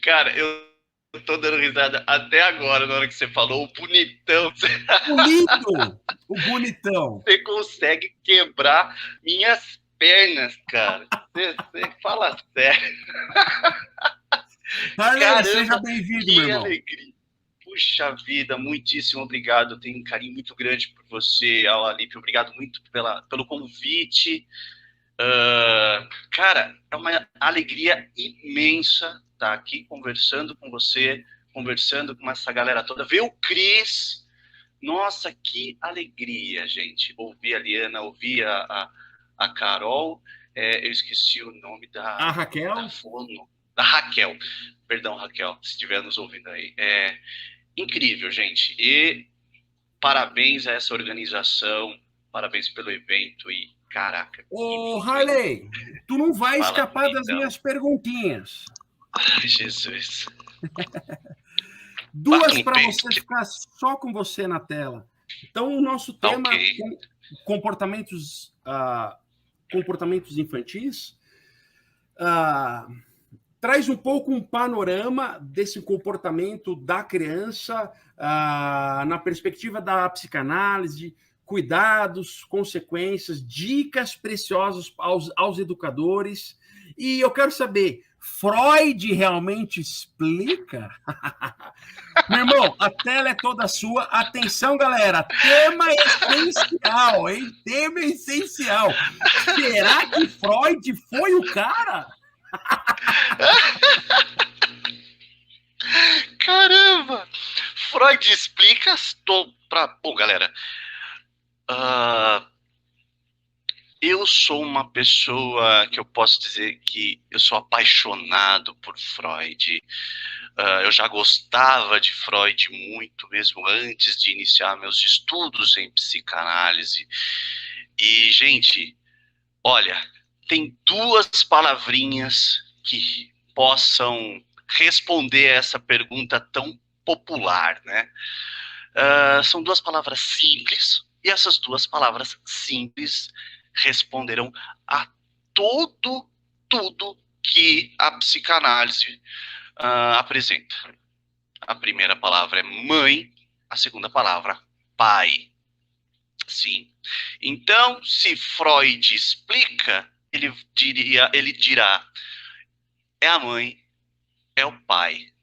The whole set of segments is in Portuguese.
Cara, eu tô dando risada até agora, na hora que você falou, o bonitão. Bonito! O bonitão. Você consegue quebrar minhas pernas, cara. Você fala sério. Harley, seja Caramba, bem-vindo, meu que irmão. alegria. Puxa vida, muitíssimo obrigado. Eu tenho um carinho muito grande por você, Alalipe. Obrigado muito pelo convite. Cara, é uma alegria imensa estar aqui conversando com você, conversando com essa galera toda. Ver o Cris. Nossa, que alegria, gente. Ouvir a Liana, ouvir a Carol. Eu esqueci o nome A da Raquel? fono. Da Raquel. Perdão, Raquel, se estiver nos ouvindo aí. Incrível, gente. E parabéns a essa organização, parabéns pelo evento e caraca, que Ô, lindo, hein? Harley, tu não vai Fala escapar das bonitão. minhas perguntinhas. Ai, Jesus. Duas No para peito. você ficar só com você na tela. Então, o nosso Tá ok. tema comportamentos, comportamentos infantis ah, traz um pouco um panorama desse comportamento da criança na perspectiva da psicanálise, cuidados, consequências, dicas preciosas aos educadores. E eu quero saber, Freud realmente explica? Meu irmão, a tela é toda sua. Atenção, galera. Tema essencial, hein? Tema essencial. Será que Freud foi o cara? Caramba! Freud explica. Estou pra. Bom, galera. ah, eu sou uma pessoa que eu posso dizer que eu sou apaixonado por Freud. Eu já gostava de Freud muito, mesmo antes de iniciar meus estudos em psicanálise. E, gente, olha, tem duas palavrinhas que possam responder essa pergunta tão popular, né? São duas palavras simples, e essas duas palavras simples responderão a tudo que a psicanálise apresenta. A primeira palavra é mãe, a segunda palavra, pai. Sim. Então, se Freud explica, ele dirá, é a mãe, é o pai.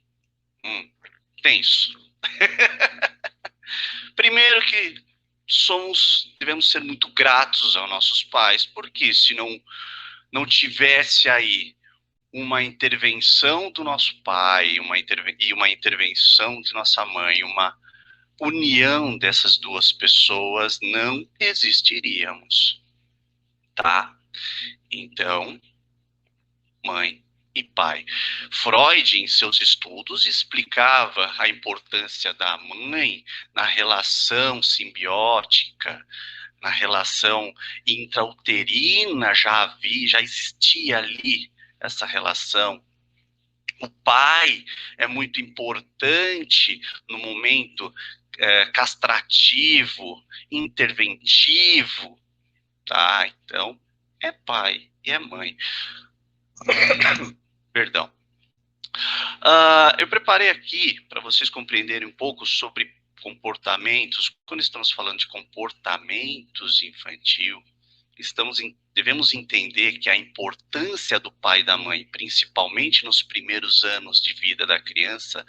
Tenso. Primeiro que devemos ser muito gratos aos nossos pais, porque se não tivesse aí uma intervenção do nosso pai e uma intervenção de nossa mãe, uma união dessas duas pessoas, não existiríamos, tá? Então, mãe e pai. Freud, em seus estudos, explicava a importância da mãe na relação simbiótica, na relação intrauterina, já existia ali essa relação. O pai é muito importante no momento castrativo, interventivo, tá? Então, é pai e é mãe. Perdão. Eu preparei aqui para vocês compreenderem um pouco sobre comportamentos. Quando estamos falando de comportamentos infantil, devemos entender que a importância do pai e da mãe, principalmente nos primeiros anos de vida da criança,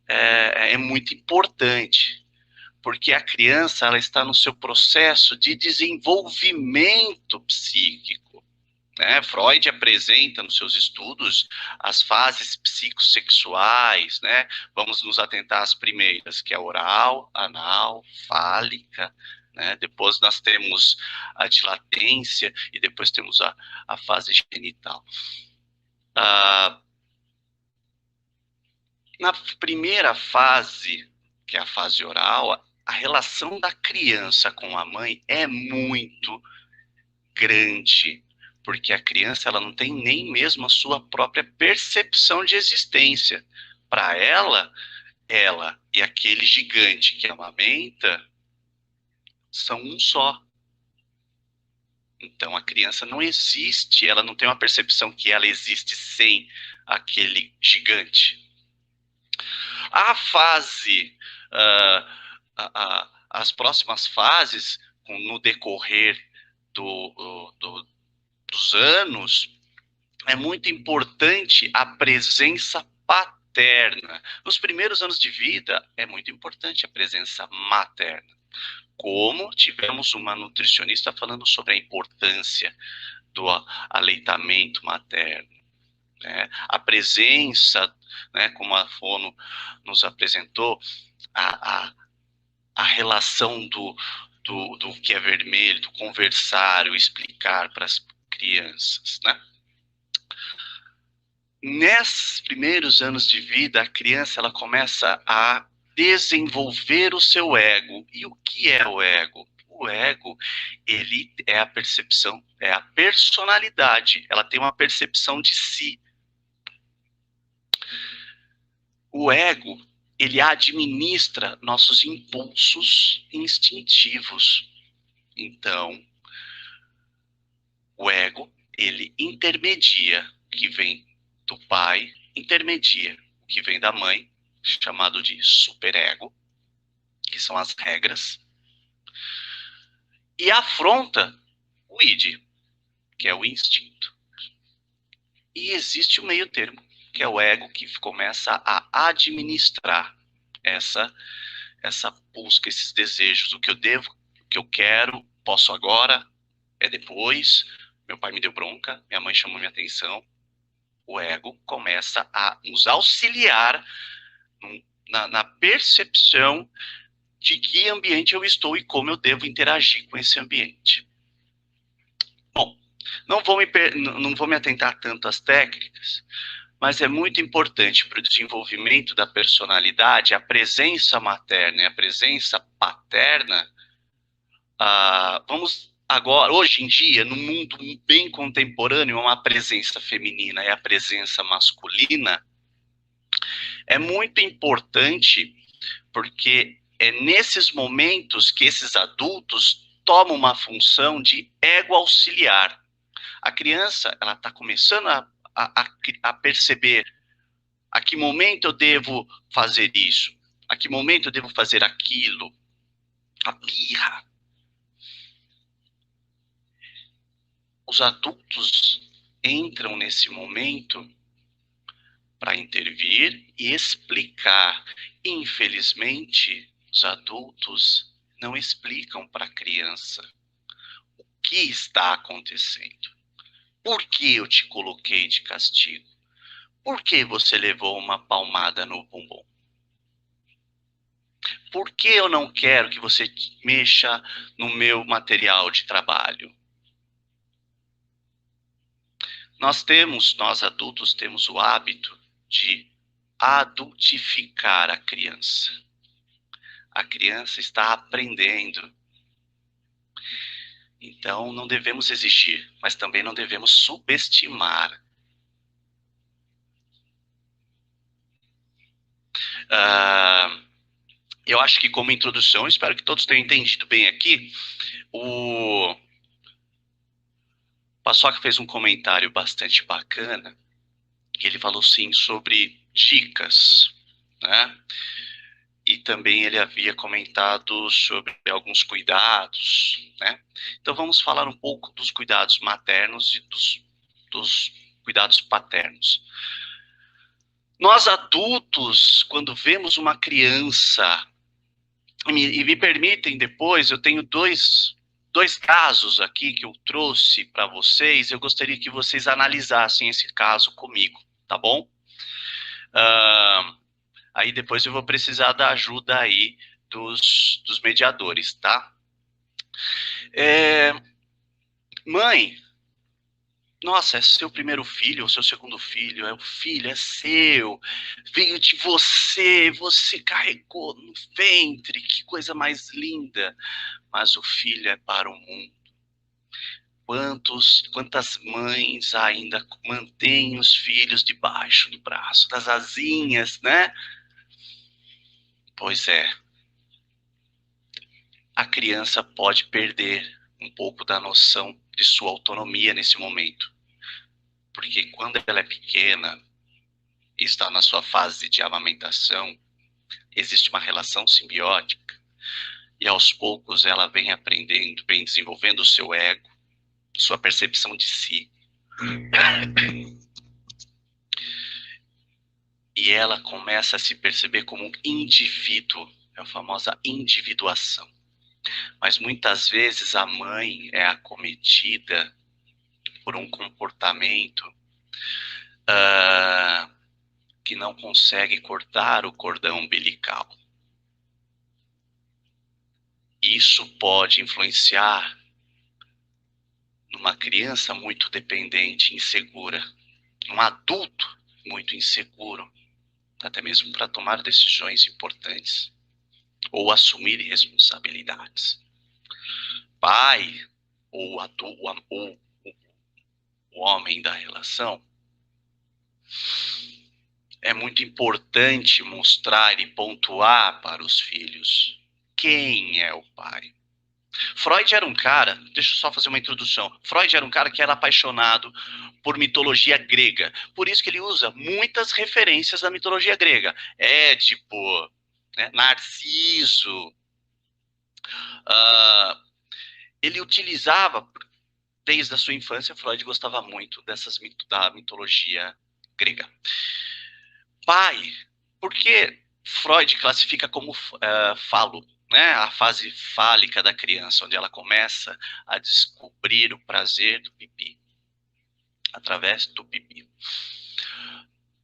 é muito importante, porque a criança ela está no seu processo de desenvolvimento psíquico. Né? Freud apresenta nos seus estudos as fases psicossexuais, né? Vamos nos atentar às primeiras, que é oral, anal, fálica, né? Depois nós temos a de latência e depois temos a fase genital. Na primeira fase, que é a fase oral, a relação da criança com a mãe é muito grande, porque a criança ela não tem nem mesmo a sua própria percepção de existência. Para ela e aquele gigante que amamenta são um só. Então, a criança não existe, ela não tem uma percepção que ela existe sem aquele gigante. A fase, as próximas fases, no decorrer dos anos, é muito importante a presença paterna. Nos primeiros anos de vida, é muito importante a presença materna. Como tivemos uma nutricionista falando sobre a importância do aleitamento materno, né? A presença, né, como a Fono nos apresentou, a relação do que é vermelho, do conversar, o explicar para as crianças, né? Nesses primeiros anos de vida, a criança ela começa a desenvolver o seu ego. E o que é o ego? O ego, ele é a percepção, é a personalidade. Ela tem uma percepção de si. O ego, ele administra nossos impulsos instintivos. Então, o ego, ele intermedia o que vem do pai, intermedia o que vem da mãe, chamado de superego, que são as regras, e afronta o id, que é o instinto. E existe o meio termo, que é o ego que começa a administrar essa busca, esses desejos, o que eu devo, o que eu quero, posso agora, é depois, meu pai me deu bronca, minha mãe chamou minha atenção. O ego começa a nos auxiliar na percepção de que ambiente eu estou e como eu devo interagir com esse ambiente. Bom, não vou me atentar tanto às técnicas, mas é muito importante para o desenvolvimento da personalidade a presença materna e a presença paterna. Vamos agora, hoje em dia, no mundo bem contemporâneo, uma presença feminina e a presença masculina é muito importante, porque é nesses momentos que esses adultos tomam uma função de ego auxiliar. A criança, ela está começando a perceber a que momento eu devo fazer isso, a que momento eu devo fazer aquilo, a birra. Os adultos entram nesse momento para intervir e explicar. Infelizmente, os adultos não explicam para a criança o que está acontecendo. Por que eu te coloquei de castigo? Por que você levou uma palmada no bumbum? Por que eu não quero que você mexa no meu material de trabalho? Nós adultos temos o hábito de adultificar a criança. A criança está aprendendo. Então, não devemos exigir, mas também não devemos subestimar. Eu acho que, como introdução, espero que todos tenham entendido bem aqui. O Paçoca fez um comentário bastante bacana, que ele falou, sim, sobre dicas, né? E também ele havia comentado sobre alguns cuidados, né? Então vamos falar um pouco dos cuidados maternos e dos cuidados paternos. Nós adultos, quando vemos uma criança, e me permitem depois, eu tenho dois casos aqui que eu trouxe para vocês, eu gostaria que vocês analisassem esse caso comigo, tá bom? Aí depois eu vou precisar da ajuda aí dos mediadores, tá? Mãe, nossa, é seu primeiro filho ou seu segundo filho? É o filho, é seu, veio de você, você carregou no ventre, que coisa mais linda. Mas o filho é para o mundo. Quantas mães ainda mantêm os filhos debaixo do braço, das asinhas, né? Pois é. A criança pode perder um pouco da noção de sua autonomia nesse momento. Porque quando ela é pequena e está na sua fase de amamentação, existe uma relação simbiótica e aos poucos ela vem aprendendo, vem desenvolvendo o seu ego, sua percepção de si. E ela começa a se perceber como um indivíduo, é a famosa individuação. Mas muitas vezes a mãe é acometida por um comportamento que não consegue cortar o cordão umbilical. Isso pode influenciar numa criança muito dependente, insegura, num adulto muito inseguro, até mesmo para tomar decisões importantes ou assumir responsabilidades. Pai ou o homem da relação, é muito importante mostrar e pontuar para os filhos quem é o pai. Freud era um cara, deixa eu só fazer uma introdução. Freud era um cara que era apaixonado por mitologia grega. Por isso que ele usa muitas referências da mitologia grega. Édipo, né, Narciso. Ele utilizava, desde a sua infância, Freud gostava muito da mitologia grega. Pai, porque Freud classifica como falo, né, a fase fálica da criança, onde ela começa a descobrir o prazer do pipi, através do pipi.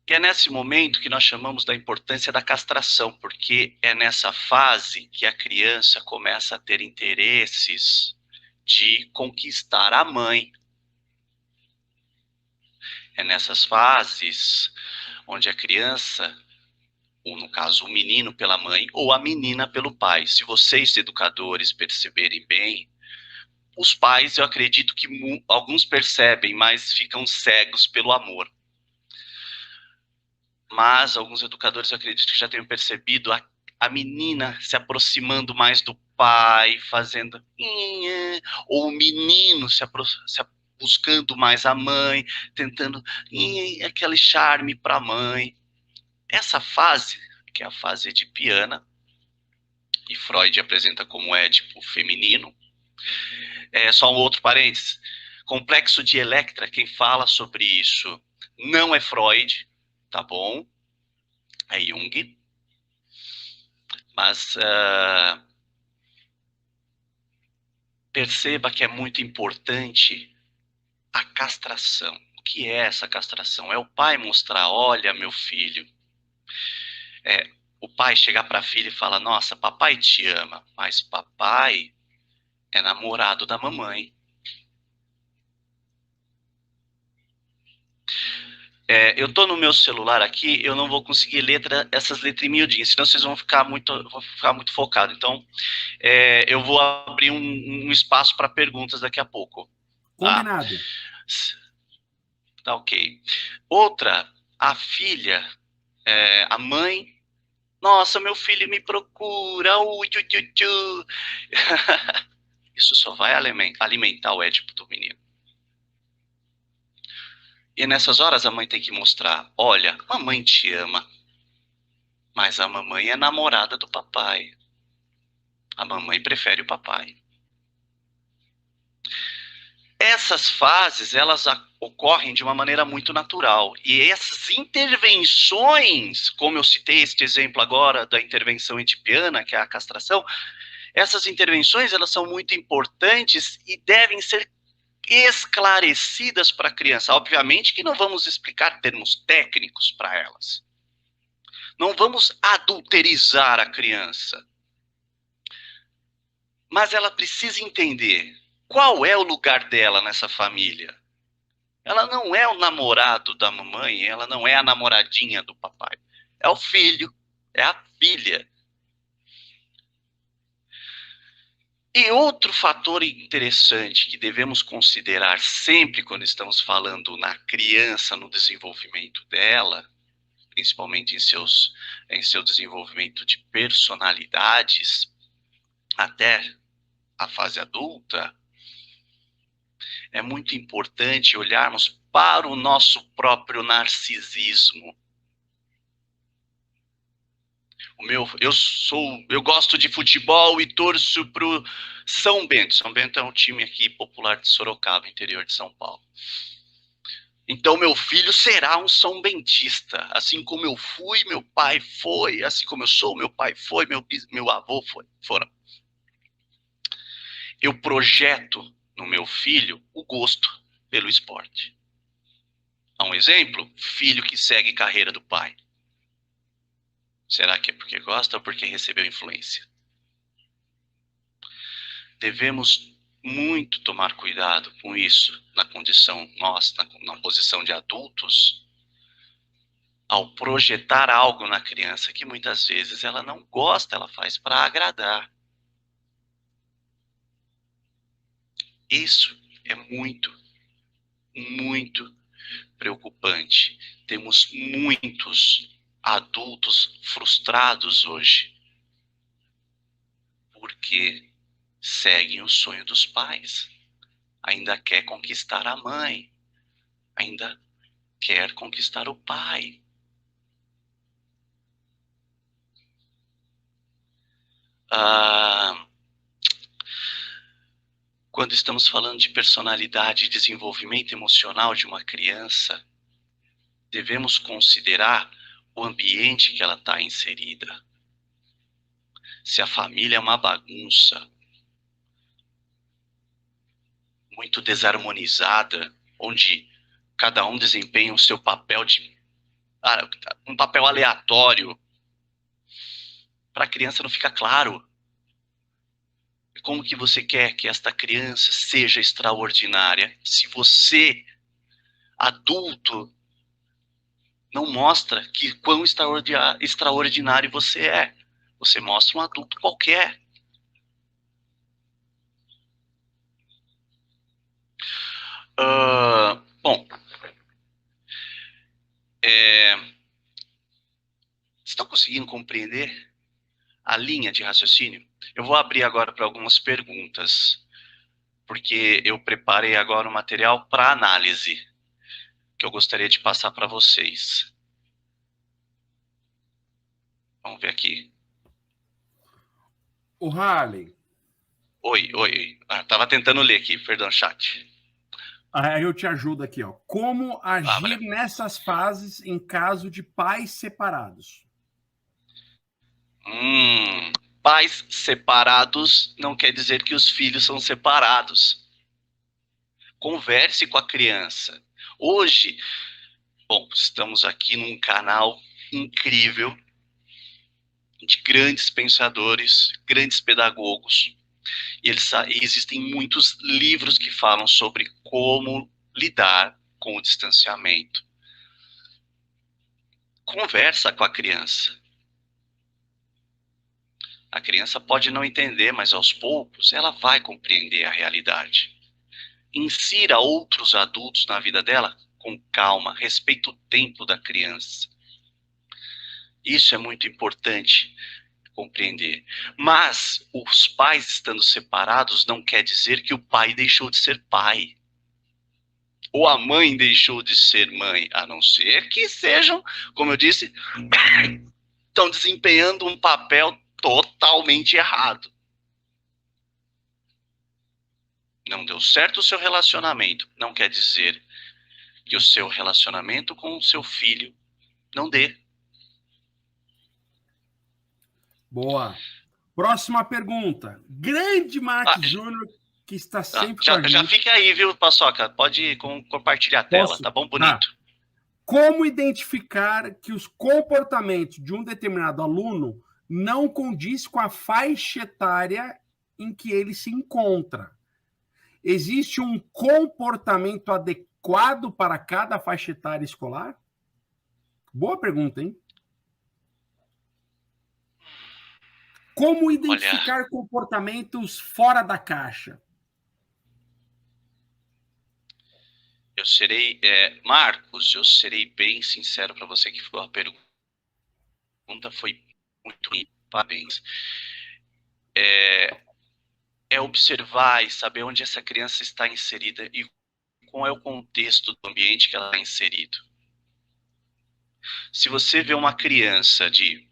E é nesse momento que nós chamamos da importância da castração, porque é nessa fase que a criança começa a ter interesses de conquistar a mãe. É nessas fases onde a criança, ou no caso o menino pela mãe, ou a menina pelo pai. Se vocês, educadores, perceberem bem, os pais, eu acredito que alguns percebem, mas ficam cegos pelo amor. Mas alguns educadores, eu acredito que já tenham percebido a menina se aproximando mais do pai, fazendo... Ou o menino buscando mais a mãe, tentando aquele charme para a mãe. Essa fase, que é a fase edipiana, e Freud apresenta como Édipo feminino, só um outro parênteses, complexo de Electra, quem fala sobre isso não é Freud, tá bom? É Jung. Mas perceba que é muito importante a castração. O que é essa castração? É o pai mostrar, olha, meu filho. O pai chegar para a filha e falar, nossa, papai te ama, mas papai é namorado da mamãe. Eu tô no meu celular aqui, eu não vou conseguir ler essas letras miudinhas, senão vocês vão ficar muito focados. Então, eu vou abrir um espaço para perguntas daqui a pouco. Combinado. Tá ok. Outra, a filha, a mãe, nossa, meu filho me procura, tchu. Isso só vai alimentar o Édipo do menino. E nessas horas a mãe tem que mostrar, olha, mamãe te ama, mas a mamãe é namorada do papai. A mamãe prefere o papai. Essas fases, elas ocorrem de uma maneira muito natural. E essas intervenções, como eu citei este exemplo agora da intervenção edipiana, que é a castração, essas intervenções, elas são muito importantes e devem ser esclarecidas para a criança. Obviamente que não vamos explicar termos técnicos para elas. Não vamos adulterizar a criança. Mas ela precisa entender qual é o lugar dela nessa família. Ela não é o namorado da mamãe, ela não é a namoradinha do papai. É o filho, é a filha. E outro fator interessante que devemos considerar sempre quando estamos falando na criança, no desenvolvimento dela, principalmente em seu desenvolvimento de personalidades, até a fase adulta, é muito importante olharmos para o nosso próprio narcisismo. Eu gosto de futebol e torço pro São Bento. São Bento é um time aqui popular de Sorocaba, interior de São Paulo. Então meu filho será um são bentista, assim como eu fui, meu pai foi, assim como eu sou, meu pai foi, meu avô foram. Eu projeto no meu filho o gosto pelo esporte. Há um exemplo, filho que segue carreira do pai. Será que é porque gosta ou porque recebeu influência? Devemos muito tomar cuidado com isso na condição nossa, na posição de adultos, ao projetar algo na criança que muitas vezes ela não gosta, ela faz para agradar. Isso é muito, muito preocupante. Temos muitos adultos frustrados hoje porque seguem o sonho dos pais. Ainda quer conquistar a mãe, ainda quer conquistar o pai. Quando estamos falando de personalidade e desenvolvimento emocional de uma criança, devemos considerar o ambiente que ela está inserida. Se a família é uma bagunça, muito desarmonizada, onde cada um desempenha o seu papel um papel aleatório, para a criança não fica claro. Como que você quer que esta criança seja extraordinária se você, adulto, não mostra que quão extraordinário você é? Você mostra um adulto qualquer. Bom, estão conseguindo compreender a linha de raciocínio? Eu vou abrir agora para algumas perguntas, porque eu preparei agora um material para análise, que eu gostaria de passar para vocês. Vamos ver aqui. O Harley. Oi. Tava tentando ler aqui, perdão, chat. Aí eu te ajudo aqui, ó. Como agir nessas fases em caso de pais separados? Pais separados não quer dizer que os filhos são separados. Converse com a criança. Hoje, bom, estamos aqui num canal incrível de grandes pensadores, grandes pedagogos. E existem muitos livros que falam sobre como lidar com o distanciamento. Conversa com a criança. A criança pode não entender, mas aos poucos ela vai compreender a realidade. Insira outros adultos na vida dela com calma, respeita o tempo da criança. Isso é muito importante compreender. Mas os pais estando separados não quer dizer que o pai deixou de ser pai. Ou a mãe deixou de ser mãe, a não ser que sejam, como eu disse, estão desempenhando um papel totalmente errado. Não deu certo o seu relacionamento, não quer dizer que o seu relacionamento com o seu filho não dê. Boa. Próxima pergunta. Grande Mark Júnior, que está sempre com a gente. Já fica aí, viu, Paçoca? Pode compartilhar a tela, tá bom? Bonito. Como identificar que os comportamentos de um determinado aluno não condiz com a faixa etária em que ele se encontra? Existe um comportamento adequado para cada faixa etária escolar? Boa pergunta, hein? Como identificar comportamentos fora da caixa? Marcos, eu serei bem sincero para você que ficou a pergunta foi muito linda, parabéns. É observar e saber onde essa criança está inserida e qual é o contexto do ambiente que ela está inserido. Se você vê uma criança de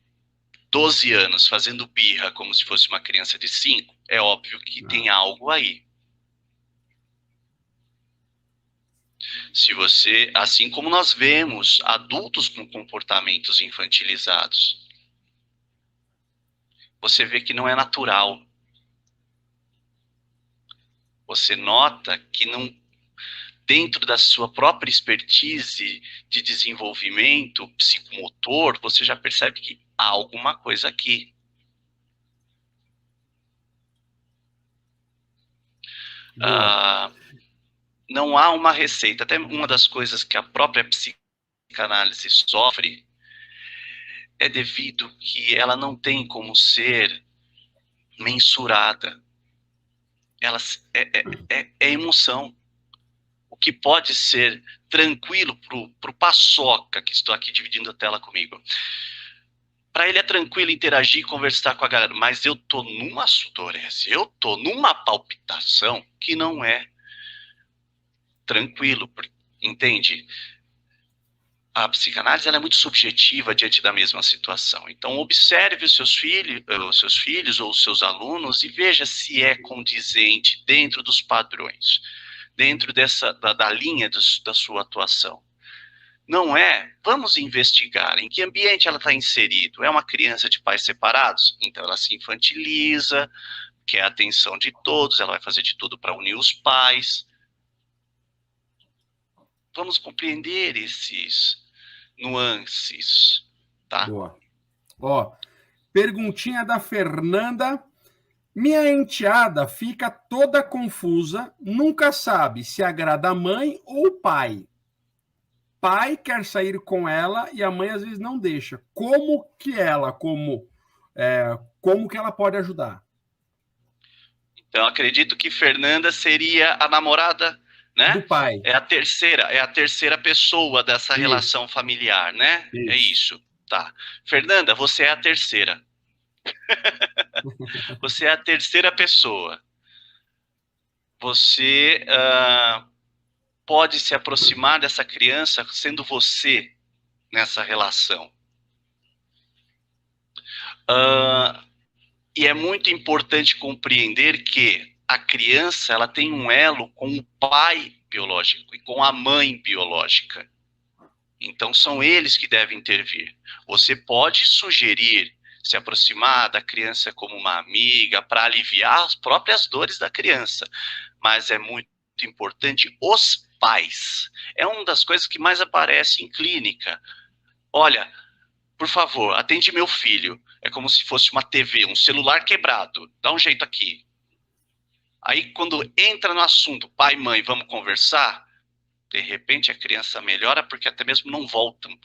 12 anos fazendo birra como se fosse uma criança de 5, é óbvio que tem algo aí. Se você, assim como nós vemos adultos com comportamentos infantilizados, você vê que não é natural. Você nota que não, dentro da sua própria expertise de desenvolvimento psicomotor, você já percebe que há alguma coisa aqui. Não há uma receita. Até uma das coisas que a própria psicanálise sofre é devido que ela não tem como ser mensurada. Ela é emoção. O que pode ser tranquilo para o Paçoca, que estou aqui dividindo a tela comigo. Para ele é tranquilo interagir e conversar com a galera, mas eu tô numa sudorese, eu tô numa palpitação que não é tranquilo, entende? A psicanálise ela é muito subjetiva diante da mesma situação. Então, observe os seus filhos ou os seus alunos e veja se é condizente dentro dos padrões, dentro da linha da sua atuação. Não é? Vamos investigar em que ambiente ela está inserida. É uma criança de pais separados? Então, ela se infantiliza, quer a atenção de todos, ela vai fazer de tudo para unir os pais. Vamos compreender esses nuances, tá? Boa. Ó, perguntinha da Fernanda. Minha enteada fica toda confusa, nunca sabe se agrada a mãe ou o pai. Pai quer sair com ela e a mãe às vezes não deixa. Como que ela pode ajudar? Então, acredito que Fernanda seria a namorada, né? Do pai. É a terceira pessoa dessa relação familiar, né? Isso. É isso, tá. Fernanda, você é a terceira. Você é a terceira pessoa. Você pode se aproximar dessa criança sendo você nessa relação. E é muito importante compreender que a criança ela tem um elo com o pai biológico e com a mãe biológica. Então, são eles que devem intervir. Você pode sugerir se aproximar da criança como uma amiga para aliviar as próprias dores da criança, mas é muito importante os pais. É uma das coisas que mais aparece em clínica. Olha, por favor, atende meu filho. É como se fosse uma TV, um celular quebrado. Dá um jeito aqui. Aí, quando entra no assunto, pai, mãe, vamos conversar, de repente a criança melhora porque até mesmo não voltam.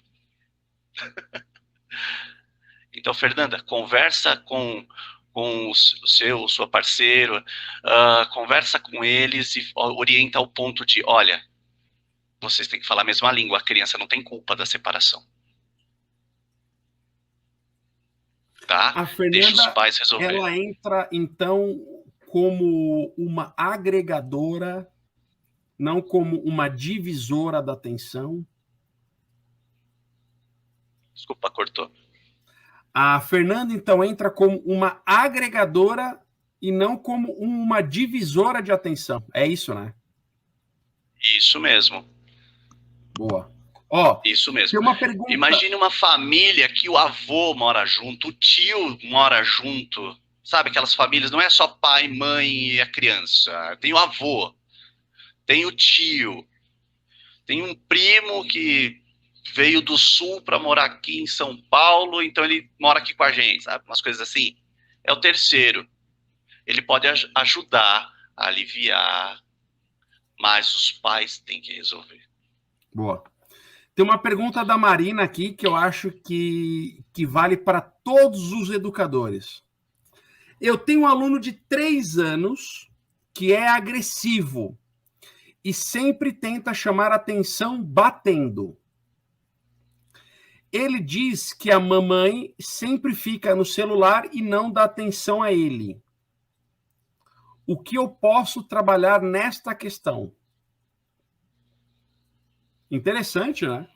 Então, Fernanda, conversa com sua parceiro, conversa com eles e orienta ao ponto de, olha, vocês têm que falar a mesma língua, a criança não tem culpa da separação. Tá? A Fernanda, deixa os pais resolver. Ela entra, então, como uma agregadora, não como uma divisora da atenção? Desculpa, cortou. A Fernanda, então, entra como uma agregadora e não como uma divisora de atenção. É isso, né? Isso mesmo. Boa. Ó, isso mesmo. Tem uma pergunta... Imagine uma família que o avô mora junto, o tio mora junto. Sabe aquelas famílias, não é só pai, mãe e a criança. Tem o avô, tem o tio, tem um primo que veio do sul para morar aqui em São Paulo, então ele mora aqui com a gente, sabe? Umas coisas assim. É o terceiro. Ele pode ajudar a aliviar, mas os pais têm que resolver. Boa. Tem uma pergunta da Marina aqui que eu acho que vale para todos os educadores. Eu tenho um aluno de 3 anos que é agressivo e sempre tenta chamar atenção batendo. Ele diz que a mamãe sempre fica no celular e não dá atenção a ele. O que eu posso trabalhar nesta questão? Interessante, né?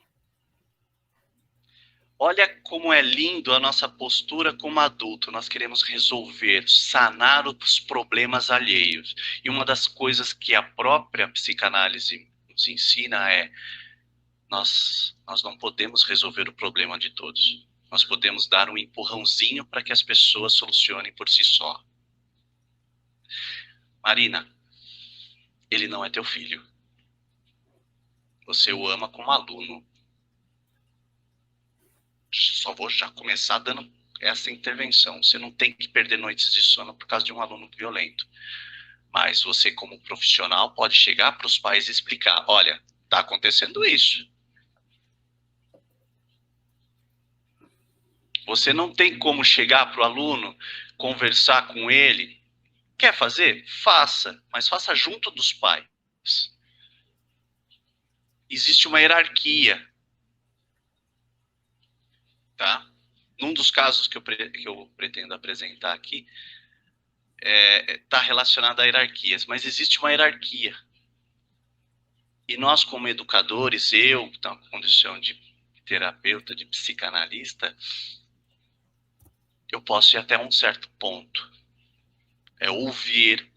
Olha como é lindo a nossa postura como adulto. Nós queremos resolver, sanar os problemas alheios. E uma das coisas que a própria psicanálise nos ensina é: nós não podemos resolver o problema de todos. Nós podemos dar um empurrãozinho para que as pessoas solucionem por si só. Marina, ele não é teu filho. Você o ama como aluno. Só vou já começar dando essa intervenção. Você não tem que perder noites de sono por causa de um aluno violento. Mas você, como profissional, pode chegar para os pais e explicar: olha, está acontecendo isso. Você não tem como chegar para o aluno, conversar com ele. Quer fazer? Faça, mas faça junto dos pais. Existe uma hierarquia, tá? Num dos casos que eu pretendo apresentar aqui, está relacionado a hierarquias, mas existe uma hierarquia. E nós, como educadores, eu, na condição de terapeuta, de psicanalista, eu posso ir até um certo ponto. É ouvir,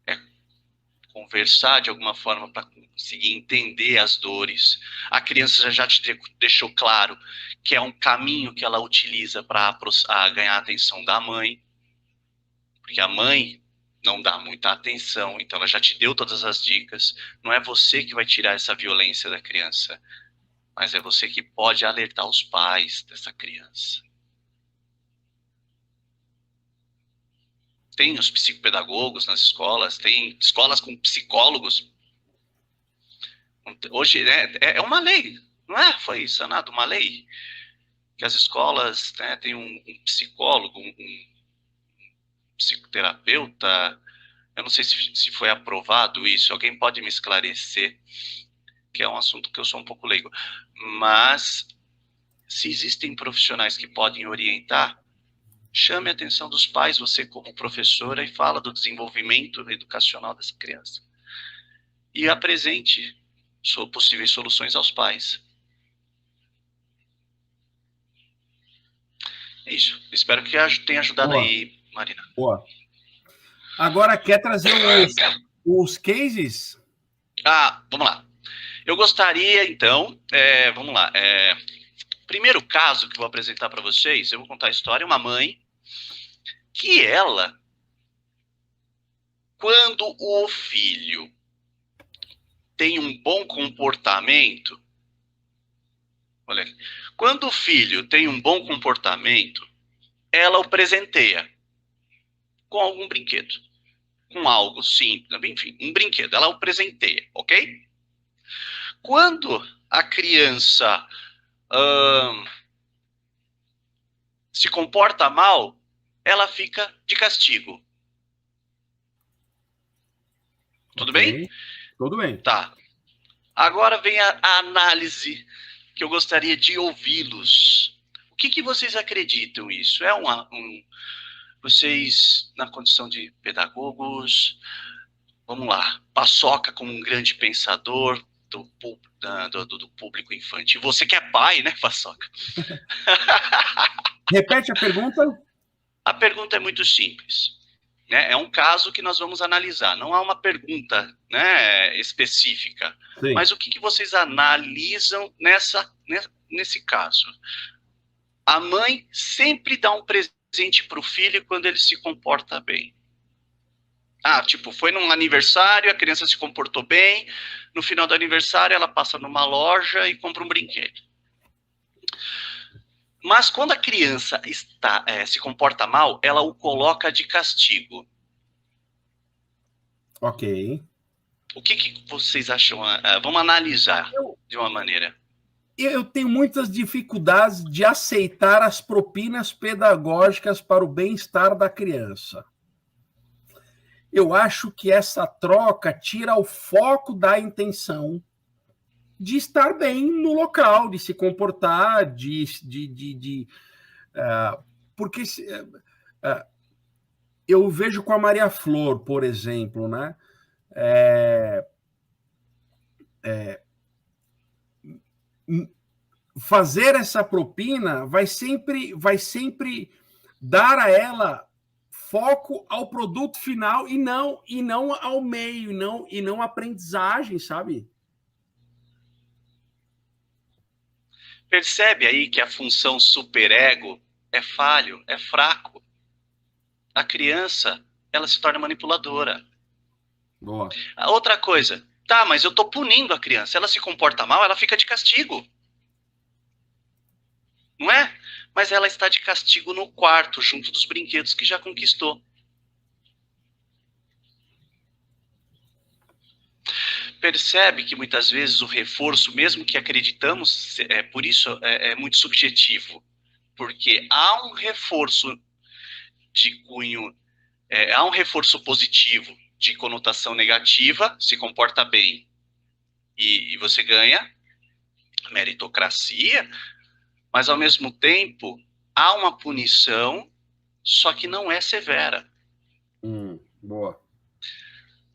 é conversar de alguma forma para conseguir entender as dores. A criança já te deixou claro que é um caminho que ela utiliza para ganhar a atenção da mãe, porque a mãe não dá muita atenção, então ela já te deu todas as dicas. Não é você que vai tirar essa violência da criança, mas é você que pode alertar os pais dessa criança. Tem os psicopedagogos nas escolas, tem escolas com psicólogos. Hoje, né, é uma lei, não é? Foi sanado uma lei que as escolas, né, têm um psicólogo, um psicoterapeuta. Eu não sei se foi aprovado isso. Alguém pode me esclarecer, que é um assunto que eu sou um pouco leigo. Mas, se existem profissionais que podem orientar, chame a atenção dos pais, você como professora, e fala do desenvolvimento educacional dessa criança. E apresente possíveis soluções aos pais. É isso. Espero que tenha ajudado. Boa. Aí, Marina. Boa. Agora, quer trazer os cases? Vamos lá. Eu gostaria, então, vamos lá. Primeiro caso que eu vou apresentar para vocês, eu vou contar a história. Uma mãe que ela, quando o filho tem um bom comportamento, olha aqui, quando o filho tem um bom comportamento, ela o presenteia com algum brinquedo, com algo simples, enfim, um brinquedo, ela o presenteia, ok? Quando a criança se comporta mal, ela fica de castigo. Tudo bem? Tudo bem. Tá. Agora vem a análise que eu gostaria de ouvi-los. O que vocês acreditam isso? Vocês, na condição de pedagogos, vamos lá, Paçoca como um grande pensador do público infantil. Você que é pai, né, Paçoca? Repete a pergunta. A pergunta é muito simples. Né? É um caso que nós vamos analisar. Não há uma pergunta, né, específica. Sim. Mas o que vocês analisam nesse caso? A mãe sempre dá um presente para o filho quando ele se comporta bem. Tipo, foi num aniversário, a criança se comportou bem, no final do aniversário ela passa numa loja e compra um brinquedo. Mas quando a criança se comporta mal, ela o coloca de castigo. Ok. O que vocês acham? Vamos analisar de uma maneira. Eu tenho muitas dificuldades de aceitar as propinas pedagógicas para o bem-estar da criança. Eu acho que essa troca tira o foco da intenção de estar bem no local, de se comportar, porque eu vejo com a Maria Flor, por exemplo, né? fazer essa propina vai sempre dar a ela foco ao produto final e não ao meio, e não aprendizagem, sabe? Percebe aí que a função superego é falho, é fraco. A criança, ela se torna manipuladora. Boa. A outra coisa, tá, mas eu tô punindo a criança. Ela se comporta mal, ela fica de castigo. Não é? Mas ela está de castigo no quarto, junto dos brinquedos que já conquistou. Percebe que muitas vezes o reforço, mesmo que acreditamos, por isso é muito subjetivo. Porque há um reforço de cunho, há um reforço positivo de conotação negativa, se comporta bem e você ganha meritocracia, mas ao mesmo tempo há uma punição, só que não é severa. Boa.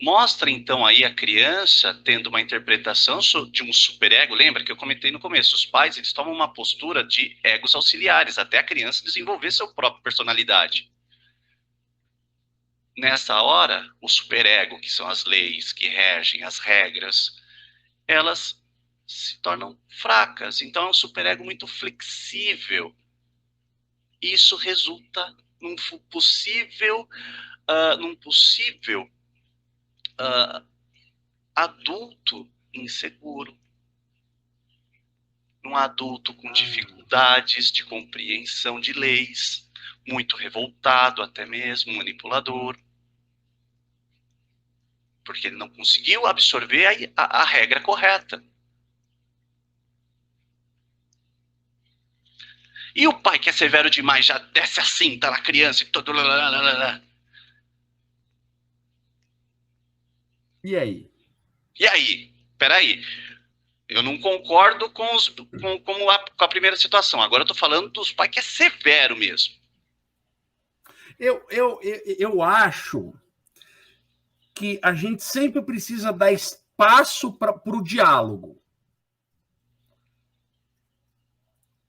Mostra então aí a criança tendo uma interpretação de um superego. Lembra que eu comentei no começo, os pais eles tomam uma postura de egos auxiliares até a criança desenvolver sua própria personalidade. Nessa hora, o superego, que são as leis que regem, as regras, elas se tornam fracas. Então é um superego muito flexível. Isso resulta num possível adulto inseguro, um adulto com dificuldades de compreensão de leis, muito revoltado, até mesmo manipulador, porque ele não conseguiu absorver a regra correta. E o pai que é severo demais já desce a cinta na criança e todo... E aí? E aí? Peraí. Eu não concordo com a primeira situação. Agora eu tô falando dos pais que é severo mesmo. Eu acho que a gente sempre precisa dar espaço para o diálogo.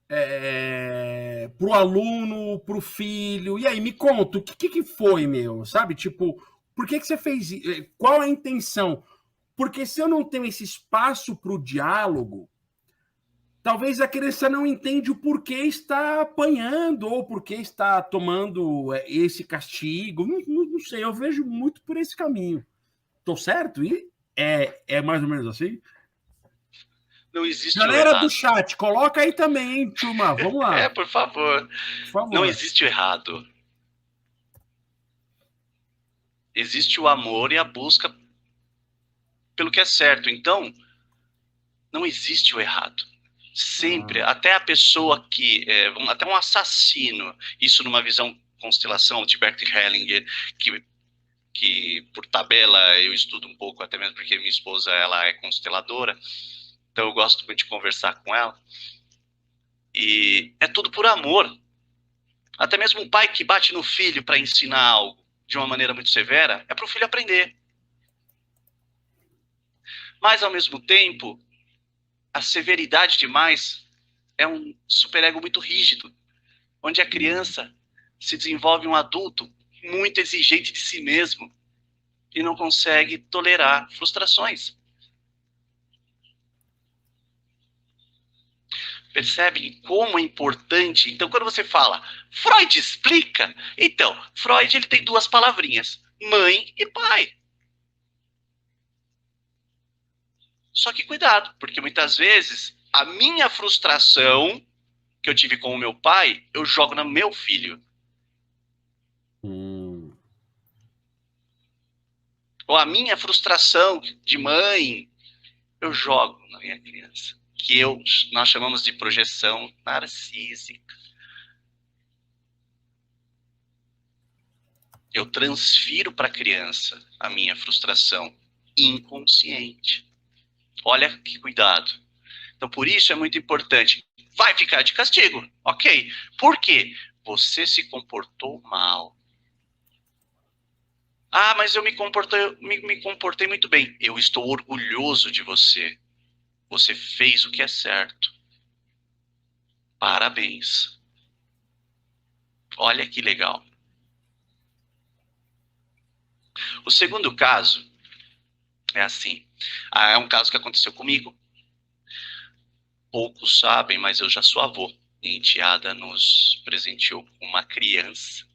Para o aluno, para o filho. E aí, me conta, o que foi, meu? Sabe? Tipo, por que você fez isso? Qual a intenção? Porque se eu não tenho esse espaço para o diálogo, talvez a criança não entende o porquê está apanhando ou porquê está tomando esse castigo. Não sei, eu vejo muito por esse caminho. Tô certo? E é mais ou menos assim? Não existe o Galera do errado. chat, coloca aí também, hein, turma? Vamos lá. Por favor. Por favor. Não existe o errado. Existe o amor e a busca pelo que é certo. Então, não existe o errado. Sempre, até a pessoa que, até um assassino, isso numa visão constelação de Bert Hellinger, que por tabela eu estudo um pouco, até mesmo porque minha esposa ela é consteladora, então eu gosto muito de conversar com ela. E é tudo por amor. Até mesmo um pai que bate no filho para ensinar algo de uma maneira muito severa, é para o filho aprender. Mas, ao mesmo tempo, a severidade demais é um superego muito rígido, onde a criança se desenvolve um adulto muito exigente de si mesmo e não consegue tolerar frustrações. Percebe como é importante? Então, quando você fala, Freud explica, então, Freud ele tem duas palavrinhas, mãe e pai. Só que cuidado, porque muitas vezes a minha frustração que eu tive com o meu pai, eu jogo no meu filho. Ou a minha frustração de mãe, eu jogo na minha criança. Que nós chamamos de projeção narcísica. Eu transfiro para a criança a minha frustração inconsciente. Olha que cuidado. Então, por isso é muito importante. Vai ficar de castigo, ok? Por quê? Você se comportou mal. Ah, mas eu me comportei muito bem. Eu estou orgulhoso de você. Você fez o que é certo. Parabéns. Olha que legal. O segundo caso é assim. É um caso que aconteceu comigo. Poucos sabem, mas eu já sou avô. Minha enteada nos presenteou com uma criança.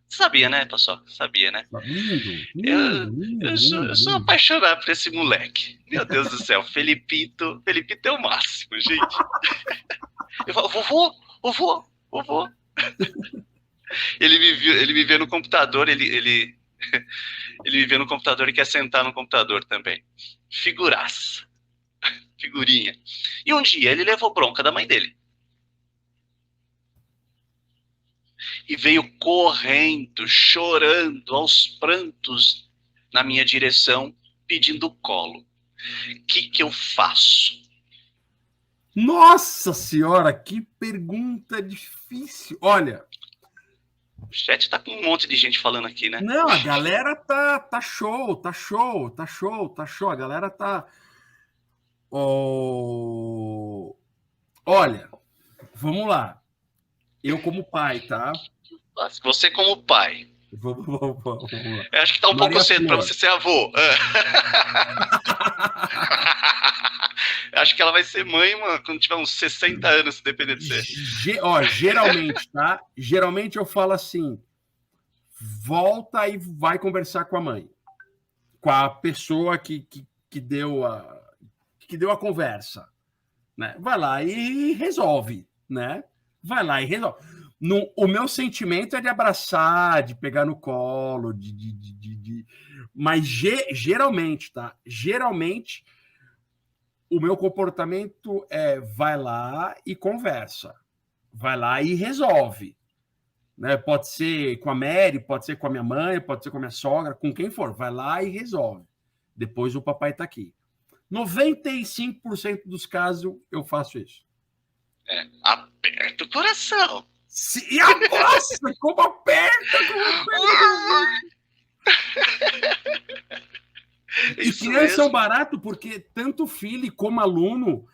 Sabia, né, pessoal? Sabia, né? Lindo, lindo, Eu, lindo, eu lindo, sou lindo. apaixonado por esse moleque. Meu Deus do céu, Felipito é o máximo, gente. Eu falo, vovô. Ele me vê no computador, ele me vê no computador e quer sentar no computador também. Figuraça. Figurinha. E um dia ele levou bronca da mãe dele. E veio correndo, chorando, aos prantos, na minha direção, pedindo colo. O que eu faço? Nossa senhora, que pergunta difícil. Olha, O chat tá com um monte de gente falando aqui, né? não, a galera tá show, tá show, tá show, tá show. A galera tá. Oh, olha, vamos lá. Eu como pai, tá? Você como pai. Vamos lá. Eu acho que tá um pouco Maria cedo para Flor. você ser avô. Acho que ela vai ser mãe, mano, quando tiver uns 60 anos, se depender de você. Geralmente, tá? Geralmente eu falo assim: volta e vai conversar com a mãe, com a pessoa que deu a conversa, né? Vai lá e resolve, né? Vai lá e resolve. O meu sentimento é de abraçar, de pegar no colo, mas geralmente, tá? Geralmente o meu comportamento é vai lá e conversa, vai lá e resolve. Né? Pode ser com a Mary, pode ser com a minha mãe, pode ser com a minha sogra, com quem for. Vai lá e resolve. Depois o papai está aqui. 95% dos casos eu faço isso. Aperta o coração. Nossa, como aperta! E criança é um barato porque tanto filho como aluno,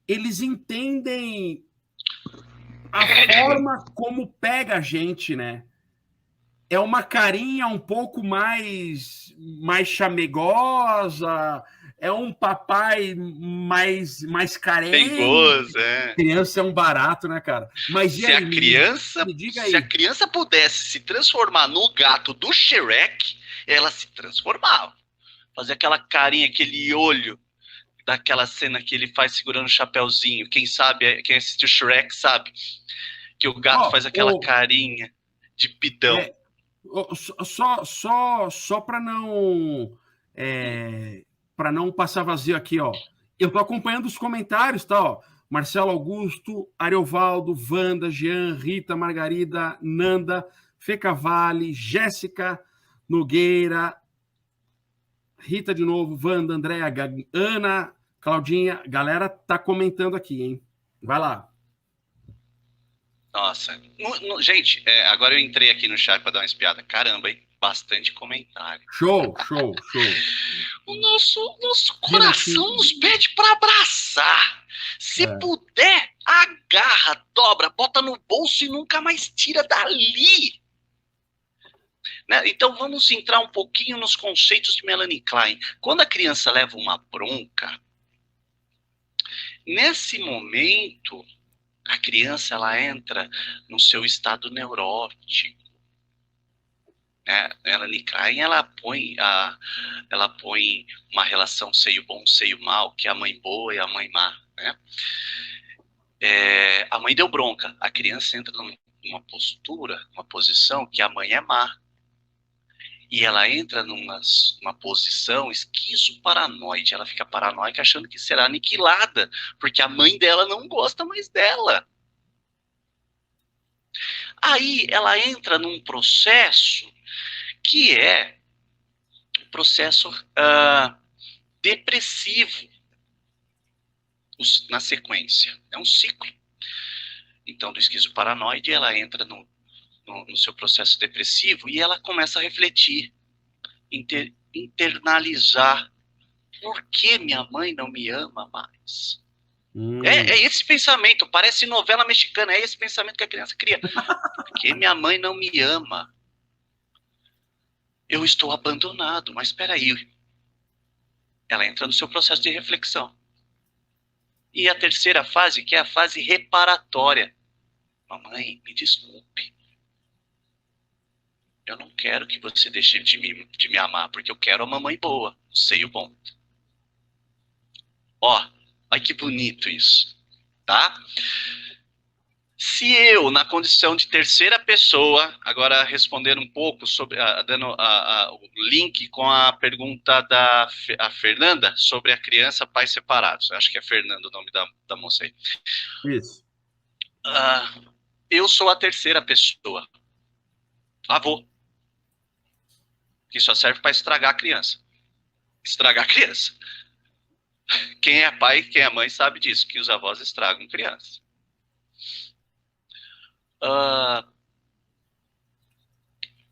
eles entendem a forma como pega a gente, né? É uma carinha um pouco mais chamegosa, é um papai mais carente. Perigoso, é. Criança é um barato, né, cara? Mas se a criança, me diga se aí. a criança pudesse se transformar no gato do Shrek, ela se transformava. Fazer aquela carinha, aquele olho daquela cena que ele faz segurando o chapéuzinho. Quem sabe, quem assistiu Shrek sabe que o gato faz aquela carinha de pidão. Só para não passar vazio aqui, ó. Eu tô acompanhando os comentários, tá? Ó. Marcelo Augusto, Ariovaldo, Wanda, Jean, Rita, Margarida, Nanda, Feca Vale, Jéssica Nogueira, Rita de novo, Wanda, Andréa, Ana, Claudinha. Galera tá comentando aqui, hein? Vai lá. Nossa. Gente, agora eu entrei aqui no chat para dar uma espiada. Caramba, hein? Bastante comentário. Show. O nosso coração nos pede para abraçar. Se puder, agarra, dobra, bota no bolso e nunca mais tira dali. Né? Então vamos entrar um pouquinho nos conceitos de Melanie Klein. Quando a criança leva uma bronca, nesse momento a criança ela entra no seu estado neurótico. Melanie Klein ela põe uma relação seio bom, seio mal, que é a mãe boa e a mãe má. Né? A mãe deu bronca, a criança entra numa postura, uma posição que a mãe é má. E ela entra numa posição esquizoparanoide. Ela fica paranoica achando que será aniquilada, porque a mãe dela não gosta mais dela. Aí ela entra num processo que é um processo depressivo na sequência. É um ciclo. Então, do esquizoparanoide, ela entra no seu processo depressivo e ela começa a refletir, internalizar. Por que minha mãe não me ama mais? É esse pensamento, parece novela mexicana, é esse pensamento que a criança cria. Porque minha mãe não me ama. Eu estou abandonado, mas espera aí. Ela entra no seu processo de reflexão. E a terceira fase, que é a fase reparatória. Mamãe, me desculpe. Eu não quero que você deixe de me amar, porque eu quero a mamãe boa. Sei o bom. Ó, olha que bonito isso, tá? Se eu, na condição de terceira pessoa, agora respondendo um pouco sobre, dando o link com a pergunta da a Fernanda sobre a criança pais separados. Acho que é Fernanda o nome da moça aí. Isso. Eu sou a terceira pessoa. Avô. Que só serve para estragar a criança. Estragar a criança. Quem é pai, quem é mãe sabe disso, que os avós estragam crianças.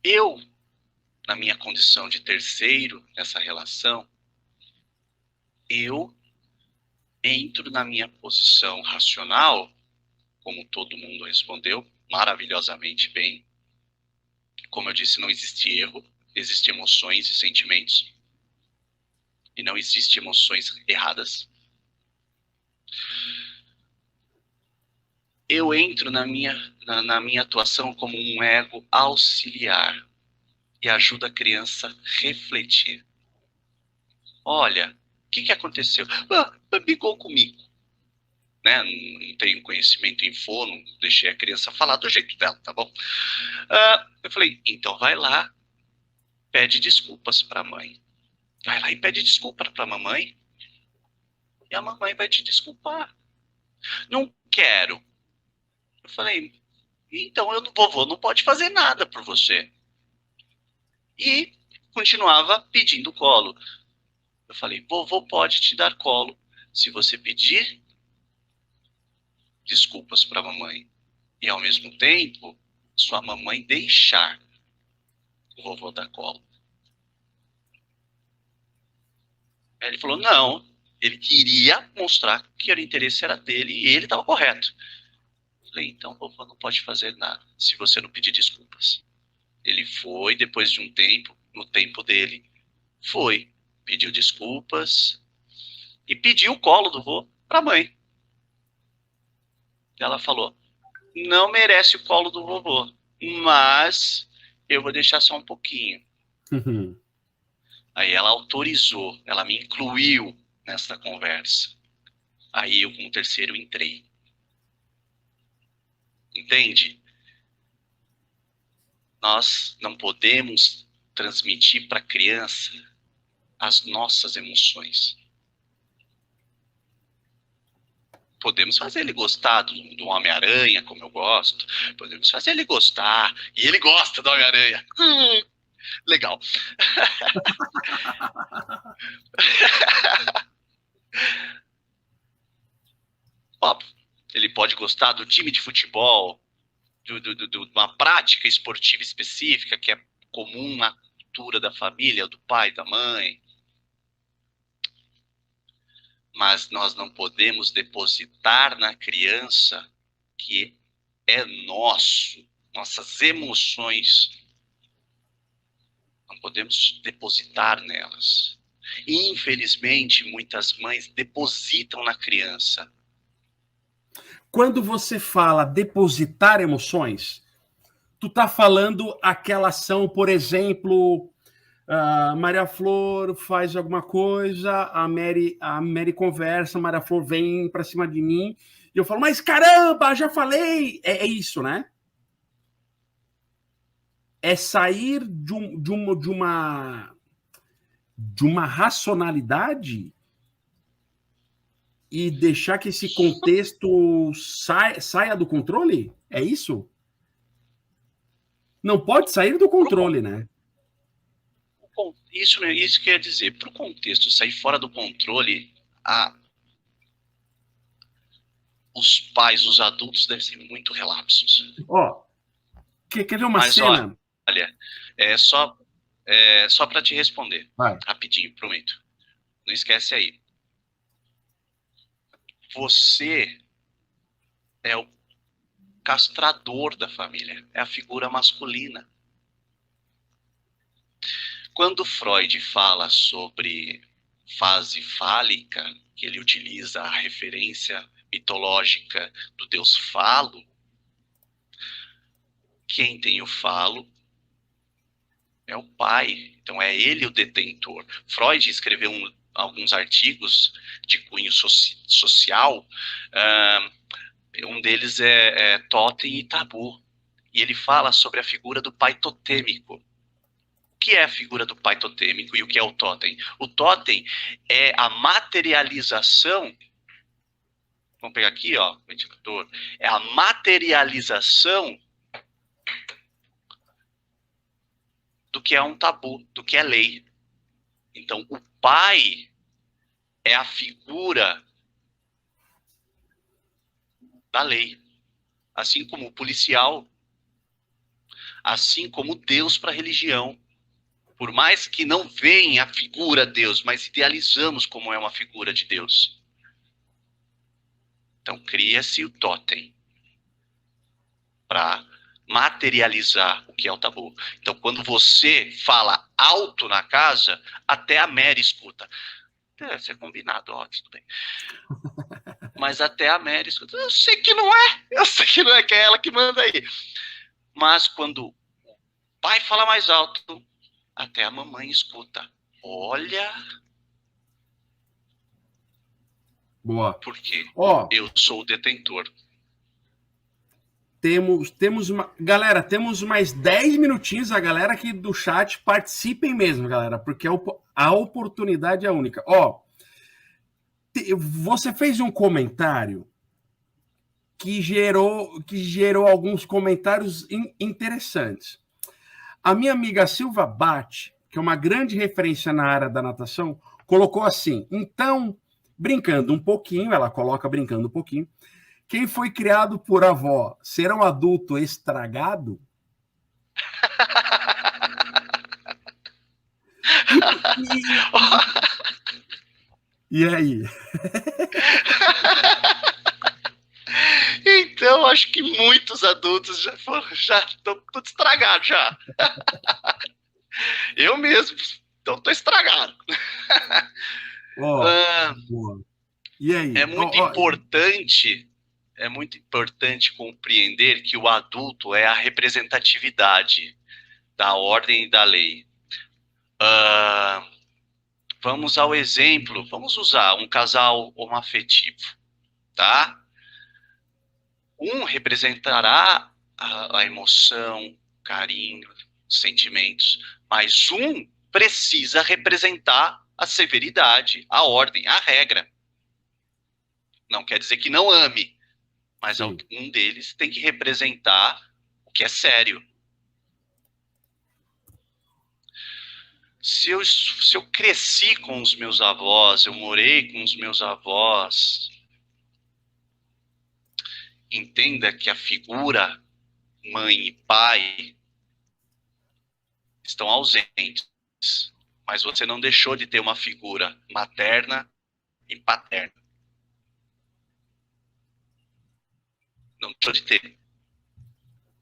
Eu, na minha condição de terceiro nessa relação, eu entro na minha posição racional, como todo mundo respondeu, maravilhosamente bem. Como eu disse, não existe erro, existem emoções e sentimentos. E não existem emoções erradas. Eu entro na minha atuação como um ego auxiliar e ajudo a criança a refletir. Olha, o que aconteceu? Brigou comigo. Né? Não tenho conhecimento em fono, deixei a criança falar do jeito dela, tá bom? Eu falei, então vai lá, pede desculpas para a mãe. Vai lá e pede desculpa para a mamãe. E a mamãe vai te desculpar. Não quero. Eu falei, então vovô não pode fazer nada por você. E continuava pedindo colo. Eu falei, vovô pode te dar colo se você pedir desculpas para a mamãe. E ao mesmo tempo, sua mamãe deixar o vovô dar colo. Aí ele falou, não, ele queria mostrar que o interesse era dele e ele estava correto. Eu falei, então o vovô não pode fazer nada se você não pedir desculpas. Ele foi, depois de um tempo, no tempo dele, foi, pediu desculpas e pediu o colo do vô para a mãe. Ela falou, não merece o colo do vovô, mas eu vou deixar só um pouquinho. Aí ela autorizou, ela me incluiu nessa conversa. Aí eu, com o terceiro, entrei. Entende? Nós não podemos transmitir para a criança as nossas emoções. Podemos fazer ele gostar do Homem-Aranha, como eu gosto. Podemos fazer ele gostar. E ele gosta do Homem-Aranha. Legal. Óbvio, ele pode gostar do time de futebol, de uma prática esportiva específica que é comum na cultura da família, do pai, da mãe. Mas nós não podemos depositar na criança que é nosso, nossas emoções. Não podemos depositar nelas. Infelizmente, muitas mães depositam na criança. Quando você fala depositar emoções, tu tá falando aquela ação, por exemplo, Maria Flor faz alguma coisa, a Mary conversa, a Maria Flor vem para cima de mim, e eu falo, mas caramba, já falei! É isso, né? É sair de uma racionalidade e deixar que esse contexto saia do controle? É isso? Não pode sair do controle, né? Isso quer dizer, para o contexto sair fora do controle, os pais, os adultos devem ser muito relapsos. Quer ver uma cena? Olha, só para te responder, Vai. rapidinho, prometo. Não esquece aí. você é o castrador da família, é a figura masculina. Quando Freud fala sobre fase fálica, que ele utiliza a referência mitológica do deus falo, quem tem o falo é o pai, então é ele o detentor. Freud escreveu alguns artigos de cunho social, um deles é Totem e Tabu, e ele fala sobre a figura do pai totêmico. O que é a figura do pai totêmico e o que é o totem? O totem é a materialização, vamos pegar aqui, ó, ventilador, é a materialização do que é um tabu, do que é lei. Então, o pai é a figura da lei, assim como o policial, assim como Deus para a religião. Por mais que não venha a figura Deus, mas idealizamos como é uma figura de Deus. Então, cria-se o totem para materializar o que é o tabu. Então, quando você fala alto na casa, até a Mary escuta. Deve ser combinado, ó, tudo bem. Mas até a Mary escuta. Eu sei que não é, que é ela que manda aí. Mas quando o pai fala mais alto, até a mamãe escuta. Olha. Boa. Porque Ó, eu sou o detentor. Galera, temos mais 10 minutinhos. A galera aqui do chat participem mesmo, galera, porque a oportunidade é única. Ó, você fez um comentário que gerou alguns comentários interessantes. A minha amiga Silva Bate, que é uma grande referência na área da natação, colocou assim: então, brincando um pouquinho, ela coloca brincando um pouquinho, quem foi criado por avó será um adulto estragado? E aí? Então, acho que muitos adultos já estão tudo estragados já. Eu mesmo estou estragado. Boa. E aí? É muito importante compreender que o adulto é a representatividade da ordem e da lei. Vamos ao exemplo, vamos usar um casal homoafetivo, tá? Um representará a emoção, carinho, sentimentos, mas um precisa representar a severidade, a ordem, a regra. Não quer dizer que não ame, mas um deles tem que representar o que é sério. Se eu cresci com os meus avós, eu morei com os meus avós, entenda que a figura mãe e pai estão ausentes, mas você não deixou de ter uma figura materna e paterna. Não deixou de ter.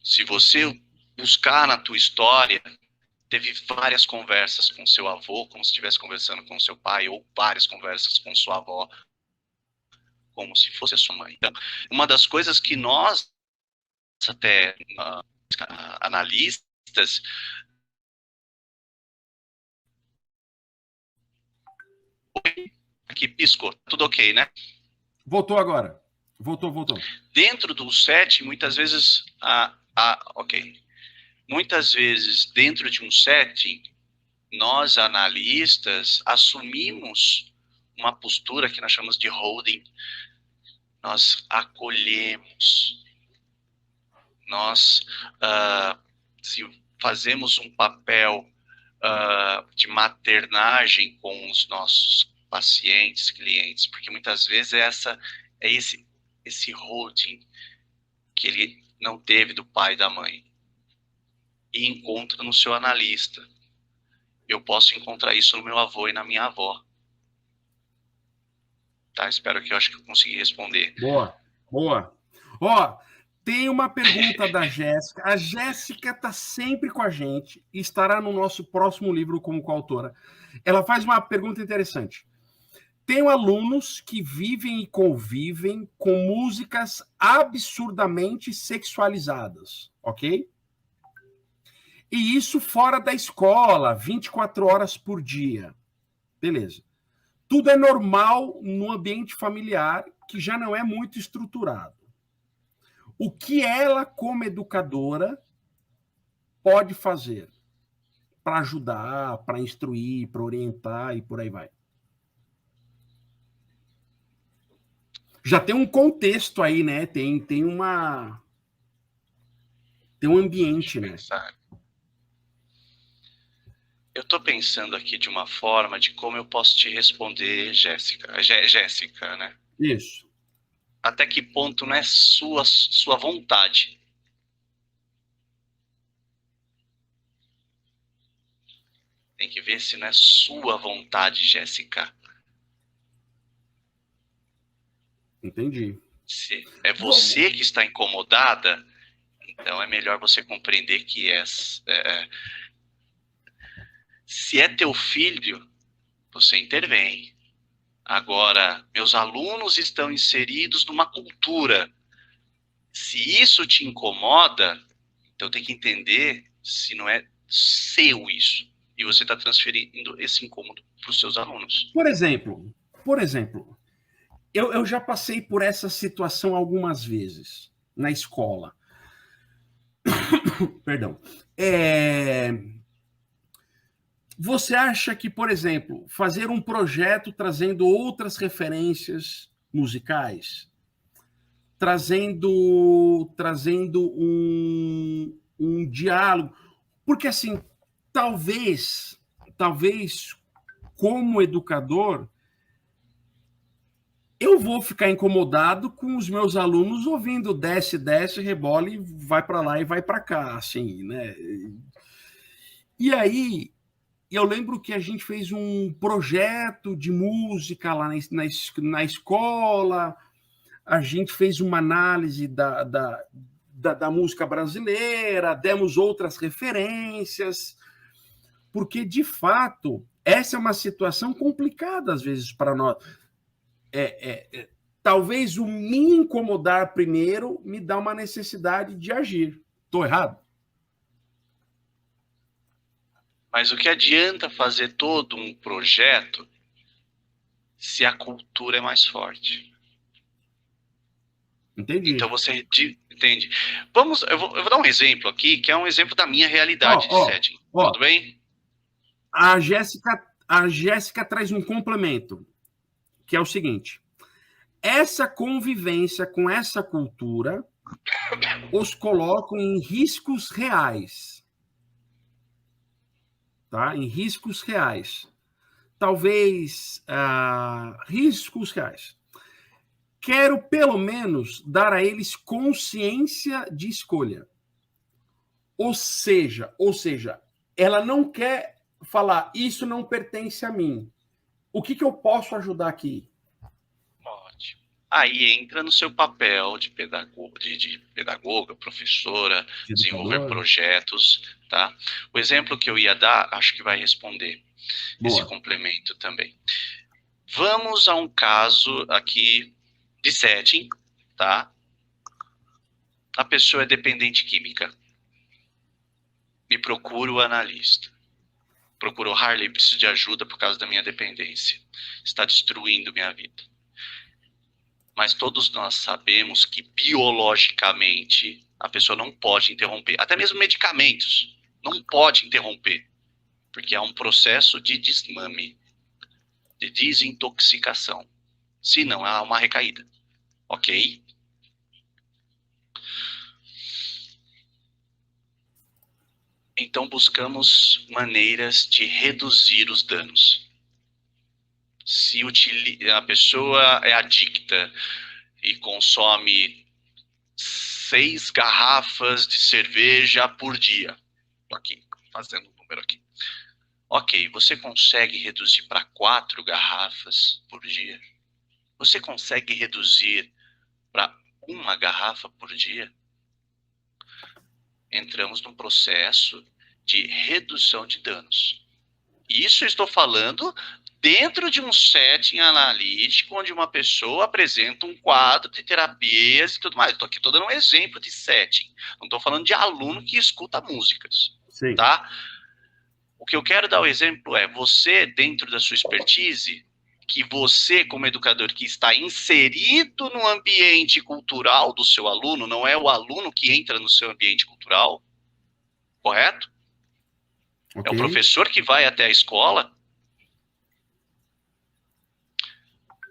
Se você buscar na tua história, teve várias conversas com seu avô, como se estivesse conversando com seu pai, ou várias conversas com sua avó, como se fosse a sua mãe. Então, uma das coisas que nós, até analistas, aqui piscou, tudo ok, né? Voltou agora. Voltou. Dentro do set, muitas vezes, ok. Muitas vezes, dentro de um setting, nós, analistas, assumimos uma postura que nós chamamos de holding. Nós acolhemos. Nós fazemos um papel de maternagem com os nossos pacientes, clientes, porque muitas vezes é esse holding que ele não teve do pai e da mãe. E encontra no seu analista. Eu posso encontrar isso no meu avô e na minha avó. Tá? Espero que eu acho que eu consegui responder. Boa, boa. Ó, tem uma pergunta da Jéssica. A Jéssica está sempre com a gente e estará no nosso próximo livro como coautora. Ela faz uma pergunta interessante. Tenho alunos que vivem e convivem com músicas absurdamente sexualizadas, ok? E isso fora da escola, 24 horas por dia. Beleza. Tudo é normal no ambiente familiar, que já não é muito estruturado. O que ela, como educadora, pode fazer para ajudar, para instruir, para orientar e por aí vai? Já tem um contexto aí, né? Tem um ambiente, né? Eu estou pensando aqui de uma forma de como eu posso te responder, Jéssica. Jéssica, né? Isso. Até que ponto não é sua vontade? Tem que ver se não é sua vontade, Jéssica. Entendi. Se é você que está incomodada, então é melhor você compreender que se é teu filho, você intervém. Agora, meus alunos estão inseridos numa cultura. Se isso te incomoda, então tem que entender se não é seu isso. E você está transferindo esse incômodo para os seus alunos. Por exemplo, eu já passei por essa situação algumas vezes na escola. Perdão. Você acha que, por exemplo, fazer um projeto trazendo outras referências musicais, trazendo um diálogo, porque assim, talvez como educador eu vou ficar incomodado com os meus alunos ouvindo desce, desce, rebola e vai para lá e vai para cá, assim, né? E aí, eu lembro que a gente fez um projeto de música lá na escola, a gente fez uma análise da música brasileira, demos outras referências, porque, de fato, essa é uma situação complicada, às vezes, para nós. Talvez o me incomodar primeiro me dá uma necessidade de agir. Estou errado? Mas o que adianta fazer todo um projeto se a cultura é mais forte? Entendi. Então você entende. Eu vou dar um exemplo aqui, que é um exemplo da minha realidade de setting. Tudo bem? A Jéssica traz um complemento, que é o seguinte: essa convivência com essa cultura os colocam em riscos reais. Tá? Em riscos reais. Talvez riscos reais. Quero, pelo menos, dar a eles consciência de escolha. Ou seja, ela não quer falar, isso não pertence a mim. O que eu posso ajudar aqui? Ótimo. Aí entra no seu papel de pedagoga, professora, desenvolver projetos, tá? O exemplo que eu ia dar, acho que vai responder esse complemento também. Vamos a um caso aqui de setting, tá? A pessoa é dependente química. Me procura o analista. Procurou Harley, preciso de ajuda por causa da minha dependência. Está destruindo minha vida. Mas todos nós sabemos que biologicamente a pessoa não pode interromper. Até mesmo medicamentos não pode interromper. Porque há um processo de desmame, de desintoxicação. Senão há uma recaída. Ok? Então buscamos maneiras de reduzir os danos. Se a pessoa é adicta e consome 6 garrafas de cerveja por dia, tô aqui fazendo um número aqui. Ok, você consegue reduzir para 4 garrafas por dia? Você consegue reduzir para uma garrafa por dia? Entramos num processo de redução de danos. Isso eu estou falando dentro de um setting analítico, onde uma pessoa apresenta um quadro de terapias e tudo mais. Estou dando um exemplo de setting. Não estou falando de aluno que escuta músicas. Sim. Tá? O que eu quero dar o exemplo é, você, dentro da sua expertise, que você, como educador, que está inserido no ambiente cultural do seu aluno, não é o aluno que entra no seu ambiente cultural, correto? Okay. É o professor que vai até a escola.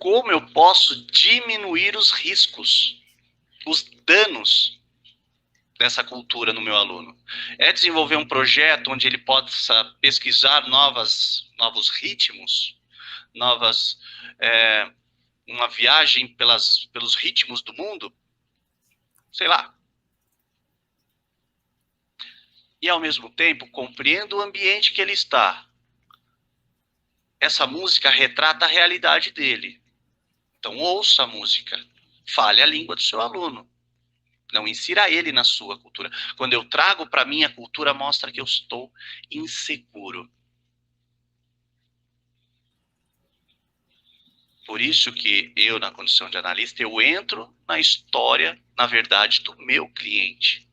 Como eu posso diminuir os riscos, os danos dessa cultura no meu aluno? É desenvolver um projeto onde ele possa pesquisar novos ritmos, uma viagem pelos ritmos do mundo? Sei lá. E, ao mesmo tempo, compreendo o ambiente que ele está. Essa música retrata a realidade dele. Então, ouça a música. Fale a língua do seu aluno. Não insira ele na sua cultura. Quando eu trago para a minha cultura, mostra que eu estou inseguro. Por isso que eu, na condição de analista, eu entro na história, na verdade, do meu cliente.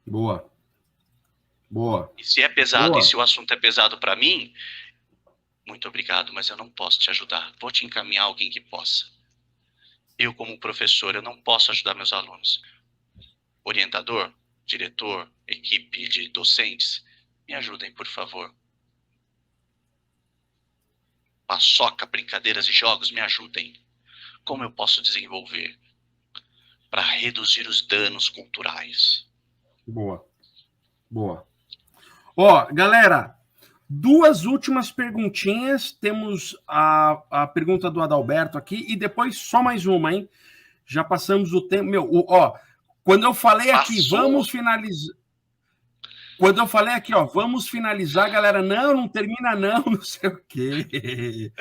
Boa. Boa. E se é pesado, e se o assunto é pesado para mim, muito obrigado, mas eu não posso te ajudar. Vou te encaminhar alguém que possa. Eu, como professor, eu não posso ajudar meus alunos. Orientador, diretor, equipe de docentes, me ajudem, por favor. Paçoca, brincadeiras e jogos, me ajudem. Como eu posso desenvolver para reduzir os danos culturais? Boa. Boa. Ó, galera, 2 últimas perguntinhas. Temos a pergunta do Adalberto aqui e depois só mais uma, hein? Já passamos o tempo. Quando eu falei aqui, vamos finalizar. Quando eu falei aqui, vamos finalizar, galera, não termina não sei o quê.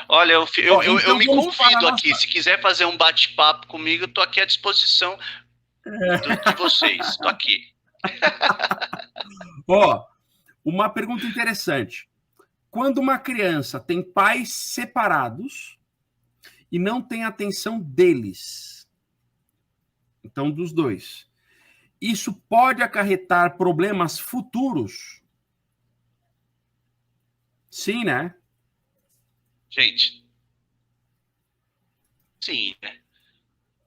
Olha, eu me convido aqui. Se quiser fazer um bate-papo comigo, eu tô aqui à disposição de vocês. Estou aqui. Uma pergunta interessante. Quando uma criança tem pais separados e não tem atenção deles, então dos dois, isso pode acarretar problemas futuros? Sim, né? Gente, sim, né?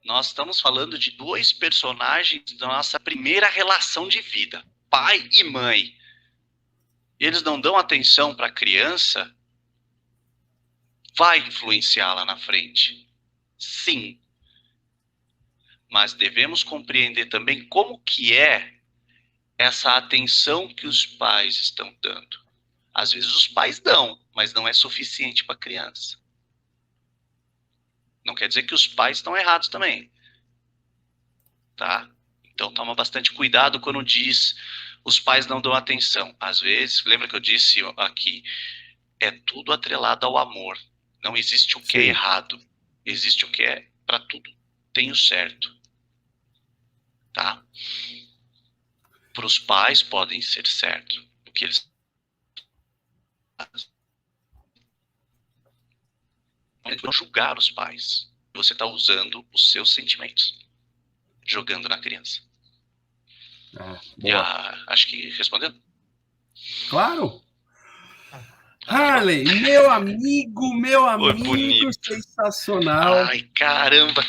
Nós estamos falando de 2 personagens da nossa primeira relação de vida, pai e mãe. Eles não dão atenção para a criança, vai influenciar lá na frente. Sim. Mas devemos compreender também como que é essa atenção que os pais estão dando. Às vezes os pais dão, mas não é suficiente para a criança. Não quer dizer que os pais estão errados também. Tá? Então toma bastante cuidado quando diz os pais não dão atenção. Às vezes, lembra que eu disse aqui, é tudo atrelado ao amor. Não existe o que é errado. Existe o que é para tudo. Tem o certo. Tá? Para os pais podem ser certo. O que eles não julgar os pais. Você está usando os seus sentimentos, jogando na criança. Acho que respondeu. Claro. Harley, meu amigo, Bonito. sensacional. Ai, caramba.